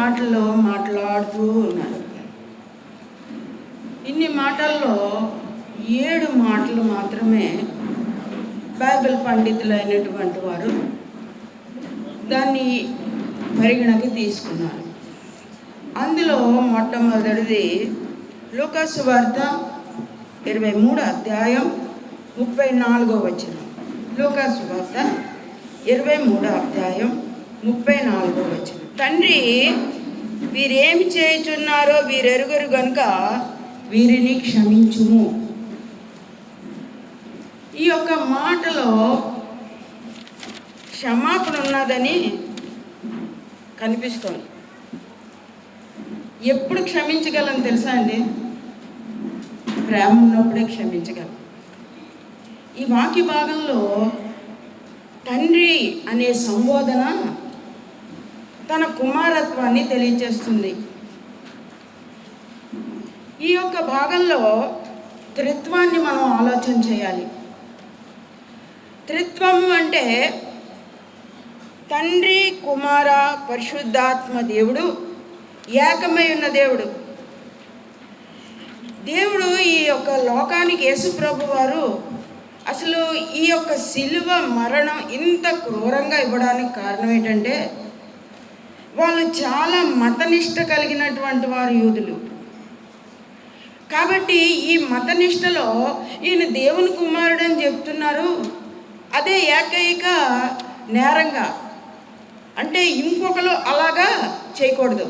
మాటల్లో మాట్లాడుతూ ఉన్నారు. ఇన్ని మాటల్లో 7 మాటలు మాత్రమే బైబిల్ పండితులైనటువంటి వారు దాన్ని పరిగణకి తీసుకున్నారు. అందులో మొట్టమొదటిది లూకాసు వార్త 23వ అధ్యాయం 34వ వచనం. లూకాసు వార్త 23వ అధ్యాయం 34వ వచనం. తండ్రి, వీరేమి చేయుచున్నారో వీరెరుగరు గనుక వీరిని క్షమించుము. ఈ యొక్క మాటలో క్షమాపణ ఉన్నదని కనిపిస్తోంది. ఎప్పుడు క్షమించగలం తెలుసా అండి? ప్రేమ ఉన్నప్పుడే క్షమించగలం. ఈ వాక్య భాగంలో తండ్రి అనే సంబోధన తన కుమారత్వాన్ని తెలియజేస్తుంది. ఈ యొక్క భాగంలో త్రిత్వాన్ని మనం ఆలోచన చేయాలి. త్రిత్వం అంటే తండ్రి, కుమార, పరిశుద్ధాత్మ దేవుడు ఏకమై ఉన్న దేవుడు. దేవుడు ఈ యొక్క లోకానికి యేసు ప్రభు వారు అసలు ఈ యొక్క శిలువ మరణం ఇంత క్రూరంగా ఇవ్వడానికి కారణం ఏంటంటే వాళ్ళు చాలా మతనిష్ట కలిగినటువంటి వారు యూదులు. కాబట్టి ఈ మతనిష్టలో ఈయన దేవుని కుమారుడు అని చెప్తున్నారు. అదే ఏకైక నేరంగా, అంటే ఇంకొకరు అలాగా చేయకూడదు.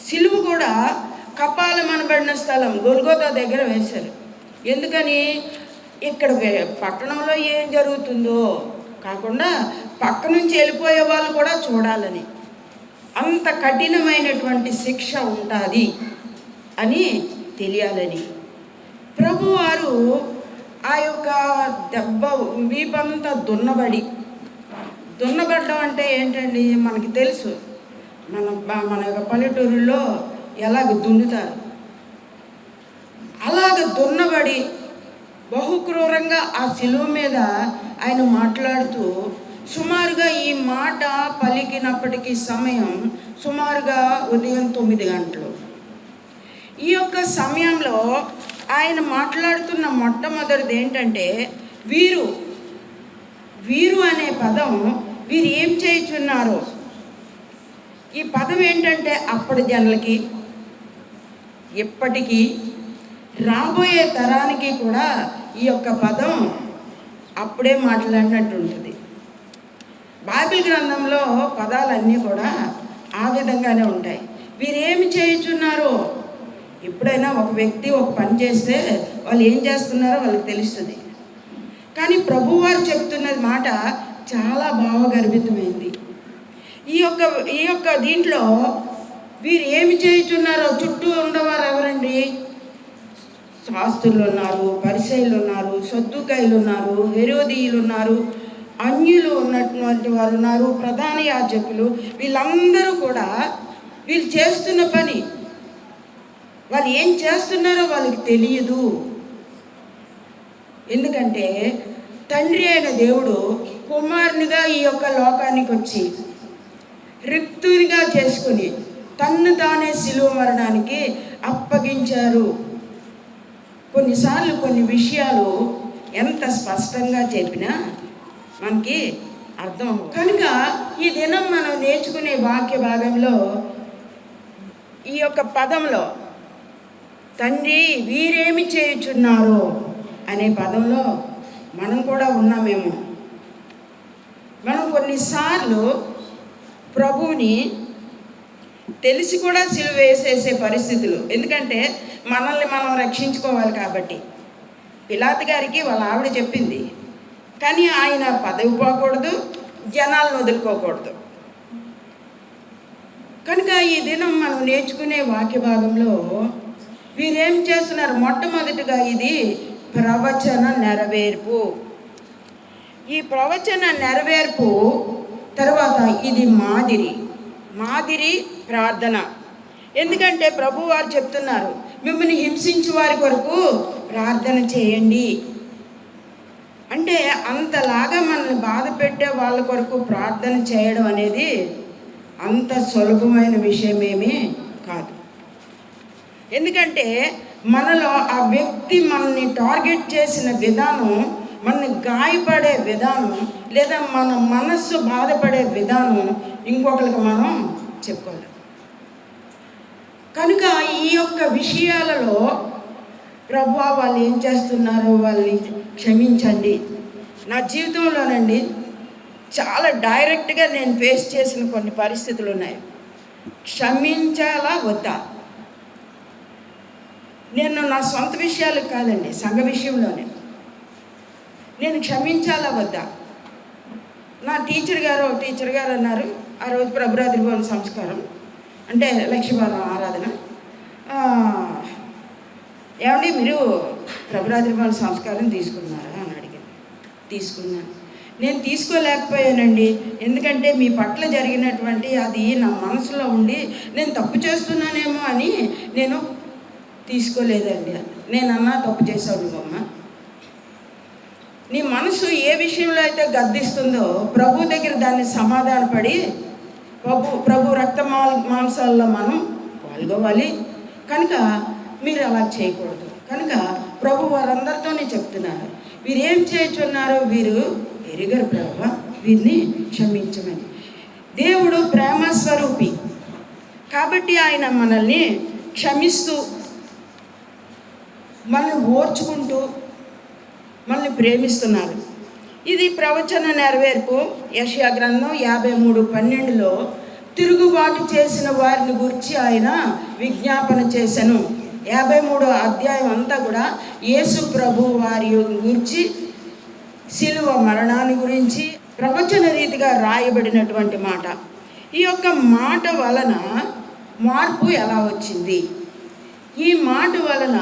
సిలువ కూడా కపాలం అనబడిన స్థలం గొల్గోతా దగ్గర వేశారు. ఎందుకని? ఇక్కడ పట్టణంలో ఏం జరుగుతుందో కాకుండా పక్క నుంచి వెళ్ళిపోయే వాళ్ళు కూడా చూడాలని, అంత కఠినమైనటువంటి శిక్ష ఉంటుంది అని తెలియాలని ప్రభువారు ఆ యొక్క దెబ్బ వీపంతా దున్నబడ్డం అంటే ఏంటండి? మనకి తెలుసు. మన యొక్క పల్లెటూరులో ఎలాగ దున్నుతారు, అలాగ దున్నబడి బహుక్రూరంగా ఆ శిలువ మీద ఆయన మాట్లాడుతూ సుమారుగా ఈ మాట పలికినప్పటికీ సమయం సుమారుగా ఉదయం 9 గంటలు. ఈ యొక్క సమయంలో ఆయన మాట్లాడుతున్న మొట్టమొదటిది ఏంటంటే వీరు అనే పదం, వీరు ఏం చేయుచున్నారో. ఈ పదం ఏంటంటే అప్పటి జనులకి, ఎప్పటికీ రాబోయే తరానికి కూడా ఈ యొక్క పదం అప్పుడే మాట్లాడినట్టు ఉంటుంది. బైబిల్ గ్రంథంలో పదాలన్నీ కూడా ఆ విధంగానే ఉంటాయి. వీరేమి చేయుచున్నారో, ఎప్పుడైనా ఒక వ్యక్తి ఒక పని చేస్తే వాళ్ళు ఏం చేస్తున్నారో వాళ్ళకి తెలుస్తుంది. కానీ ప్రభువారు చెప్తున్నది మాట చాలా భావగర్భితమైంది. ఈ యొక్క దీంట్లో వీరు ఏమి చేయుచున్నారో చుట్టూ ఉన్నవారు ఎవరండి? శాస్త్రులు ఉన్నారు, పరిసయ్యులు ఉన్నారు, సద్దూకాయులు ఉన్నారు, హెరోదీయులు ఉన్నారు, అన్యులు ఉన్నటువంటి వారు ఉన్నారు, ప్రధాన యాజకులు. వీళ్ళందరూ కూడా వీళ్ళు చేస్తున్న పని, వాళ్ళు ఏం చేస్తున్నారో వాళ్ళకి తెలియదు. ఎందుకంటే తండ్రి అయిన దేవుడు కుమారునిగా ఈ యొక్క లోకానికి వచ్చి రిక్తునిగా చేసుకుని తన్ను తానే శిలువ మరణానికి అప్పగించారు. కొన్నిసార్లు కొన్ని విషయాలు ఎంత స్పష్టంగా చెప్పినా మనకి అర్థం. కనుక ఈ దినం మనం నేర్చుకునే వాక్య భాగంలో ఈ యొక్క పదంలో తండ్రి వీరేమి చేయుచున్నారో అనే పదంలో మనం కూడా ఉన్నామేమో. మనం కొన్నిసార్లు ప్రభువుని తెలిసి కూడా సిలువ వేసేసే పరిస్థితులు. ఎందుకంటే మనల్ని మనం రక్షించుకోవాలి కాబట్టి. పిలాతు గారికి వాళ్ళ ఆవిడ చెప్పింది, కానీ ఆయన పదవి పోకూడదు, జనాలను వదులుకోకూడదు. కనుక ఈ దినం మనం నేర్చుకునే వాక్య భాగంలో వీరేం చేస్తున్నారు? మొట్టమొదటిగా ఇది ప్రవచన నెరవేర్పు. ఈ ప్రవచన నెరవేర్పు తర్వాత ఇది మాదిరి ప్రార్థన. ఎందుకంటే ప్రభువారు చెప్తున్నారు, మిమ్మల్ని హింసించే వారి కొరకు ప్రార్థన చేయండి. అంటే అంతలాగా మనల్ని బాధ పెట్టే వాళ్ళ కొరకు ప్రార్థన చేయడం అనేది అంత సులభమైన విషయమేమీ కాదు. ఎందుకంటే మనలో ఆ వ్యక్తి మనల్ని టార్గెట్ చేసిన విధానం, మనని గాయపడే విధానం, లేదా మన మనస్సు బాధపడే విధానం ఇంకొకరికి మనం చెప్పుకోలేం. కనుక ఈ యొక్క విషయాలలో ప్రభువా వాళ్ళు ఏం చేస్తున్నారో వాళ్ళని క్షమించండి. నా జీవితంలోనండి చాలా డైరెక్ట్గా నేను ఫేస్ చేసిన కొన్ని పరిస్థితులు ఉన్నాయి. క్షమించాలా వద్దా? నేను నా సొంత విషయాలకు కాదండి, సంఘ విషయంలోనే నేను క్షమించాలా వద్దా? నా టీచర్ గారు అన్నారు, ఆ రోజు ప్రభురాత్రి భవన సంస్కారం అంటే లక్ష్మీవారం ఆరాధన, ఏమండి మీరు ప్రభురాత్రి భవన సంస్కారం తీసుకున్నారా అని అడిగాను. తీసుకున్నాను. నేను తీసుకోలేకపోయానండి, ఎందుకంటే మీ పట్ల జరిగినటువంటి అది నా మనసులో ఉండి నేను తప్పు చేస్తున్నానేమో అని నేను తీసుకోలేదండి. నేనన్నా తప్పు చేసావు నువ్వమ్మ. నీ మనసు ఏ విషయంలో అయితే గద్దిస్తుందో ప్రభు దగ్గర దాన్ని సమాధానపడి ప్రభు రక్త మాంసాల్లో మనం పాల్గొవాలి. కనుక మీరు అలా చేయకూడదు. కనుక ప్రభు వారందరితోనే చెప్తున్నారు, వీరు ఏం చేయుచున్నారో వీరు ఎరుగరు ప్రభువా, వీరిని క్షమించమని. దేవుడు ప్రేమ స్వరూపి కాబట్టి ఆయన మనల్ని క్షమిస్తూ, మనల్ని ఓర్చుకుంటూ, మనల్ని ప్రేమిస్తున్నారు. ఇది ప్రవచన నెరవేర్పు. యెషయా గ్రంథం 53:12లో తిరుగుబాటు చేసిన వారిని గురించి ఆయన విజ్ఞాపన చేశాను. 53వ అధ్యాయం అంతా కూడా యేసు ప్రభు వారి గురించి, శిలువ మరణాన్ని గురించి ప్రవచన రీతిగా రాయబడినటువంటి మాట. ఈ యొక్క మాట వలన మార్పు ఎలా వచ్చింది? ఈ మాట వలన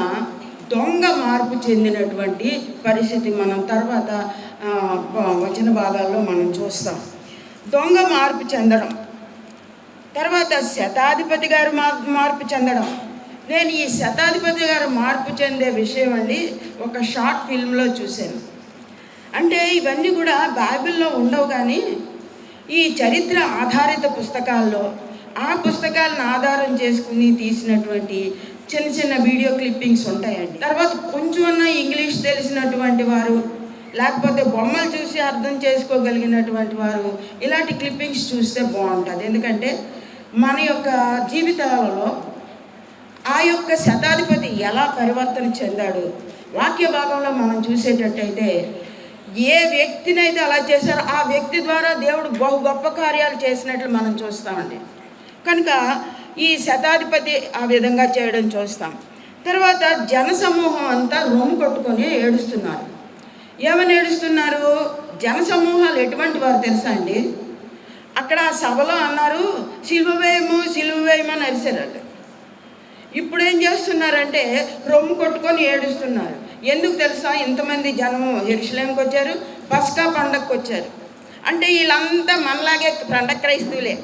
దొంగ మార్పు చెందినటువంటి పరిస్థితి మనం తర్వాత వచన భాగాల్లో మనం చూస్తాం. దొంగ మార్పు చెందడం, తర్వాత శతాధిపతి గారు మార్పు చెందడం. నేను ఈ శతాధిపతి గారు మార్పు చెందే విషయం అండి ఒక షార్ట్ ఫిల్మ్లో చూశాను. అంటే ఇవన్నీ కూడా బైబిల్లో ఉండవు, కానీ ఈ చరిత్ర ఆధారిత పుస్తకాల్లో ఆ పుస్తకాలను ఆధారం చేసుకుని తీసినటువంటి చిన్న చిన్న వీడియో క్లిప్పింగ్స్ ఉంటాయండి. తర్వాత కొంచెం ఇంగ్లీష్ తెలిసినటువంటి వారు, లేకపోతే బొమ్మలు చూసి అర్థం చేసుకోగలిగినటువంటి వారు ఇలాంటి క్లిప్పింగ్స్ చూస్తే బాగుంటుంది. ఎందుకంటే మన యొక్క జీవితాలలో ఆ యొక్క శతాధిపతి ఎలా పరివర్తన చెందాడు వాక్య భాగంలో మనం చూసేటట్టయితే, ఏ వ్యక్తినైతే అలా చేశారో ఆ వ్యక్తి ద్వారా దేవుడు బహు గొప్ప కార్యాలు చేసినట్లు మనం చూస్తామండి. కనుక ఈ శతాధిపతి ఆ విధంగా చేయడం చూస్తాం. తర్వాత జనసమూహం అంతా రొమ్ము కొట్టుకొని ఏడుస్తున్నారు. ఏమని ఏడుస్తున్నారు? జనసమూహాలు ఎటువంటి వారు తెలుసా అండి? అక్కడ ఆ సభలో అన్నారు, సిలువ వేయమని అరిశారు. ఇప్పుడు ఏం చేస్తున్నారంటే రొమ్ము కొట్టుకొని ఏడుస్తున్నారు. ఎందుకు తెలుసా? ఇంతమంది జనము యెరూషలేముకి వచ్చారు, పస్కా పండగకు వచ్చారు. అంటే వీళ్ళంతా మనలాగే పండగ క్రైస్తవులే.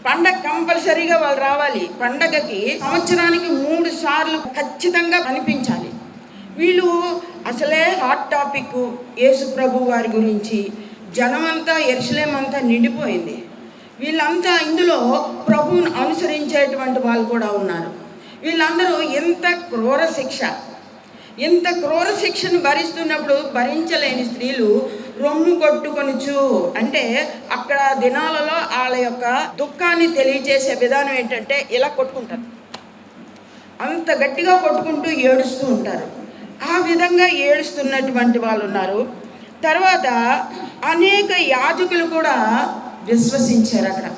పండగ కంపల్సరీగా వాళ్ళు రావాలి. పండగకి సంవత్సరానికి 3 సార్లు ఖచ్చితంగా కనిపించాలి. వీళ్ళు అసలే హాట్ టాపిక్ యేసు ప్రభు వారి గురించి. జనమంతా యెరూషలేము అంతా నిండిపోయింది. వీళ్ళంతా ఇందులో ప్రభువును అనుసరించేటువంటి వాళ్ళు కూడా ఉన్నారు. వీళ్ళందరూ ఎంత క్రూర శిక్షను భరిస్తున్నప్పుడు భరించలేని స్త్రీలు రొమ్ము కొట్టుకొనుచు, అంటే అక్కడ దినాలలో వాళ్ళ యొక్క దుఃఖాన్ని తెలియజేసే విధానం ఏంటంటే ఇలా కొట్టుకుంటారు, అంత గట్టిగా కొట్టుకుంటూ ఏడుస్తూ ఉంటారు. ఆ విధంగా ఏడుస్తున్నటువంటి వాళ్ళు ఉన్నారు. తర్వాత అనేక యాజకులు కూడా విశ్వసించారు అక్కడ.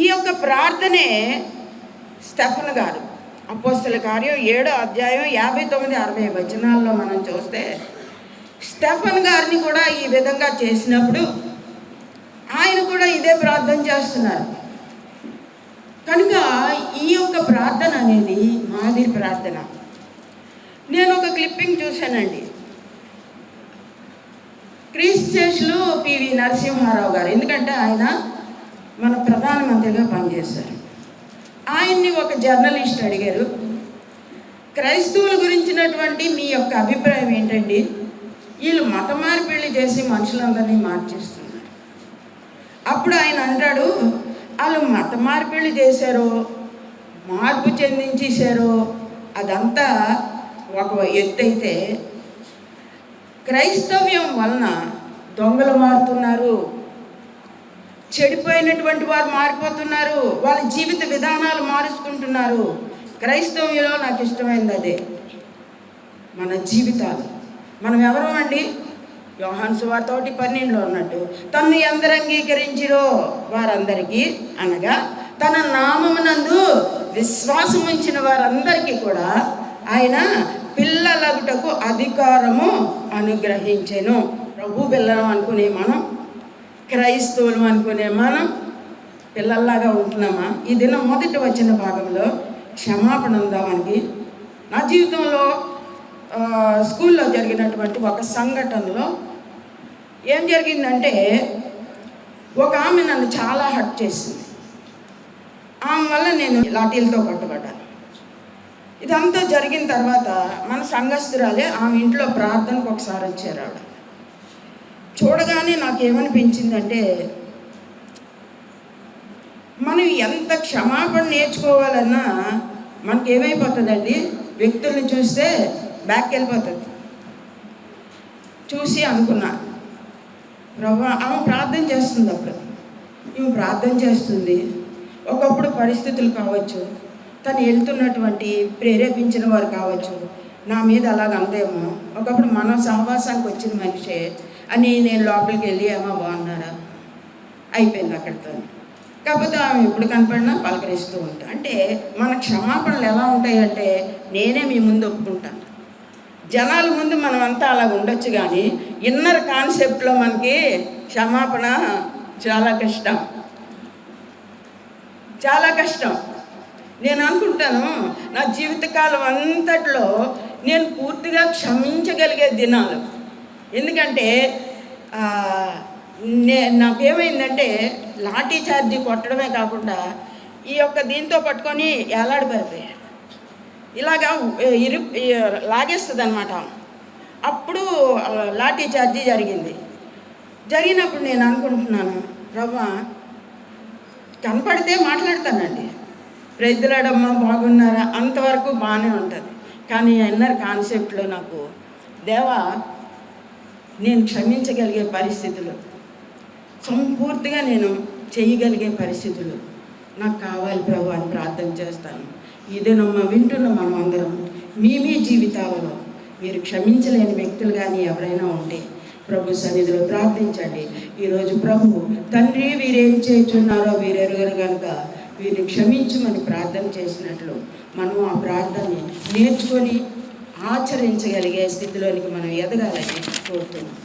ఈ యొక్క ప్రార్థనే స్టెఫన్ గారు అపోస్తల కార్యం 7వ అధ్యాయం 59-60 వచనాల్లో మనం చూస్తే, స్టెఫన్ గారిని కూడా ఈ విధంగా చేసినప్పుడు ఆయన కూడా ఇదే ప్రార్థన చేస్తున్నారు. కనుక ఈ యొక్క ప్రార్థన అనేది మాదిరి ప్రార్థన. నేను ఒక క్లిప్పింగ్ చూశానండి. క్రీస్తులు పివి నరసింహారావు గారు, ఎందుకంటే ఆయన మన ప్రధానమంత్రిగా పనిచేశారు. ఆయన్ని ఒక జర్నలిస్ట్ అడిగారు, క్రైస్తవుల గురించినటువంటి మీ యొక్క అభిప్రాయం ఏంటండి? వీళ్ళు మత మార్పిడి చేసి మనుషులందరినీ మార్చేస్తున్నారు. అప్పుడు ఆయన అంటాడు, వాళ్ళు మత మార్పిళ్ళు చేశారో, మార్పు చెందించేశారో అదంతా ఒక ఎత్తైతే, క్రైస్తవ్యం వలన దొంగలు మారుతున్నారు, చెడిపోయినటువంటి వారు మారిపోతున్నారు, వాళ్ళ జీవిత విధానాలు మారుచుకుంటున్నారు. క్రైస్తవ్యంలో నాకు ఇష్టమైనది అదే. మన జీవితాలు, మనం ఎవరు అండి? యోహాను సువార్త 1:12 ఉన్నట్టు, తన్ను ఎందరు అంగీకరించిరో వారందరికీ, అనగా తన నామమునందు విశ్వాసం ఉంచిన వారందరికీ కూడా ఆయన పిల్లలగుటకు అధికారము అనుగ్రహించెను. ప్రభు పిల్లలం అనుకునే మనం, క్రైస్తవులు అనుకునే మనం పిల్లల్లాగా ఉంటున్నామా? ఈ దినం మొదటి వచ్చిన భాగంలో క్షమాపణ ఉందా మనకి? నా జీవితంలో స్కూల్లో జరిగినటువంటి ఒక సంఘటనలో ఏం జరిగిందంటే, ఒక ఆమె నన్ను చాలా హర్ట్ చేసింది. ఆమె వల్ల నేను లాఠీలతో కొట్టబడ్డాను. ఇదంతా జరిగిన తర్వాత మన సంఘస్థురాలే ఆమె ఇంట్లో ప్రార్థనకు ఒకసారి వచ్చారు. ఆవిడ చూడగానే నాకేమనిపించిందంటే, మనం ఎంత క్షమాపణ నేర్చుకోవాలన్నా మనకేమైపోతుందండి, వ్యక్తుల్ని చూస్తే బ్యాక్ వెళ్ళిపోతుంది. చూసి అనుకున్నా, ప్రభా, ఆమె ప్రార్థన చేస్తుంది. అప్పుడు ఈమె ప్రార్థన చేస్తుంది. ఒకప్పుడు పరిస్థితులు కావచ్చు, తను వెళ్తున్నటువంటి ప్రేరేపించిన వారు కావచ్చు, నా మీద అలాగ అందేమో. ఒకప్పుడు మనం సహవాసానికి వచ్చిన మనిషే అని నేను లోపలికి వెళ్ళి ఏమో బాగున్నారా అయిపోయింది అక్కడితో. కాకపోతే ఆమె ఎప్పుడు కనపడినా పలకరిస్తూ ఉంటా. అంటే మన క్షమాపణలు ఎలా ఉంటాయంటే, నేనే మీ ముందు ఒప్పుకుంటాను. జనాల ముందు మనం అంతా అలా ఉండొచ్చు, కానీ ఇన్నర్ కాన్సెప్ట్లో మనకి క్షమాపణ చాలా కష్టం, చాలా కష్టం. నేను అనుకుంటాను, నా జీవితకాలం అంతట్లో నేను పూర్తిగా క్షమించగలిగే దినాలు. ఎందుకంటే నాకేమైందంటే, లాఠీ చార్జీ కొట్టడమే కాకుండా ఈ యొక్క దీంతో పట్టుకొని ఏలాడిపోయారు. ఇలాగా లాగేస్తుంది అనమాట. అప్పుడు లాఠీ చార్జీ జరిగినప్పుడు నేను అనుకుంటున్నాను, ప్రభా, కనపడితే మాట్లాడతానండి, ప్రైజ్లాడమ్మా బాగున్నారా అంతవరకు బాగానే ఉంటుంది. కానీ ఇన్నర్ కాన్సెప్ట్లో నాకు, దేవా, నేను క్షమించగలిగే పరిస్థితులు, సంపూర్తిగా నేను చేయగలిగే పరిస్థితులు నాకు కావాలి ప్రభు అని ప్రార్థన చేస్తాను. ఇదేనమ్మా వింటున్న మనం అందరం మీ జీవితాలలో మీరు క్షమించలేని వ్యక్తులు కానీ ఎవరైనా ఉంటే ప్రభు సన్నిధిలో ప్రార్థించండి. ఈరోజు ప్రభు, తండ్రి, వీరేం చేస్తున్నారో వీరెరుగరు కనుక వీరిని క్షమించమని ప్రార్థన చేసినట్లు మనం ఆ ప్రార్థనని నేర్చుకొని ఆచరించగలిగే స్థితిలోనికి మనం ఎదగాలని కోరుతున్నాం.